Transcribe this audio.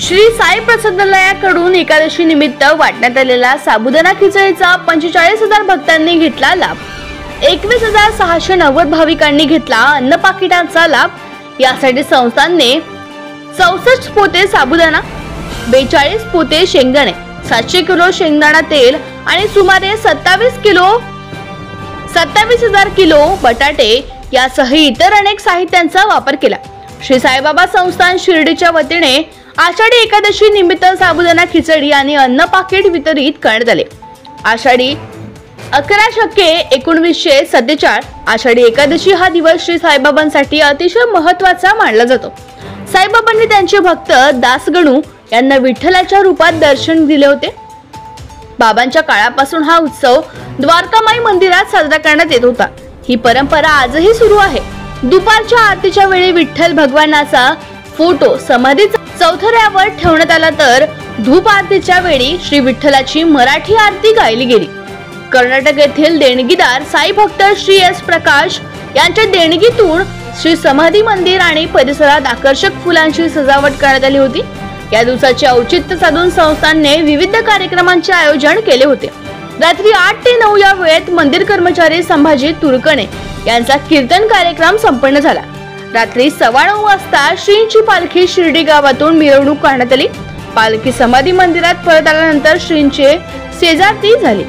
श्री साई प्रसादालयाकडून एकादशी निमित्त वाटण्यात आलेला साबुदाणा खिचडीचा 45,000 भक्तांनी घेतला लाभ। 21,690 भाविकांनी घेतला अन्न पाकिटांचा लाभ। यासाठी संस्थानने 64 पोते साबुदाणा, 42 पोते शेंगदाणे, 700 किलो शेंगदाणा तेल आणि सुमारे 27,000 किलो बटाटे यासह इतर अनेक साहित्यांचा वापर केला। श्री साईबाबा संस्थान शिर्डीच्या वतीने आषाढी एकादशी निमित्त साबुदाणा खिचडी आणि अन्न पाकिट वितरित करण्यात आले। आषाढी 11/1947 आषाढी एकादशी हा दिवस श्री साईबाबांसाठी अतिशय महत्त्वाचा मानला जातो। साईबाबांनी त्यांचे भक्त दासगणू यांना विठ्ठलाच्या रूपात दर्शन दिले होते। बाबांच्या काळापासून हा उत्सव द्वारकामाई मंदिरात साजरा करण्यात येत होता। ही परंपरा आजही सुरू आहे। दुपारच्या आरतीच्या वेळी विठ्ठल भगवानाचा फोटो समाधीच्या चौथऱ्यावर ठेवण्यात आला, तर धूप आरतीच्या वेळी श्री विठ्ठलाची मराठी आरती गायली गेली। कर्नाटक येथील देणगीदार साई भक्त श्री एस प्रकाश यांच्या देणगीतून श्री समाधी मंदिर आणि परिसरात आकर्षक फुलांची सजावट करण्यात आली होती। या दिवसाचे औचित्य साधून संस्थानने विविध कार्यक्रमांचे आयोजन केले होते। रात्री 8 ते 9 या वेळेत मंदिर कर्मचारी संभाजी तुरकणे यांचा कीर्तन कार्यक्रम संपन्न झाला। रात्री 9:15 वाजता श्रींची पालखी शिर्डी गावातून मिरवणूक काढण्यात आली। पालखी समाधी मंदिरात परत आल्यानंतर श्रींचे शेजारती झाली।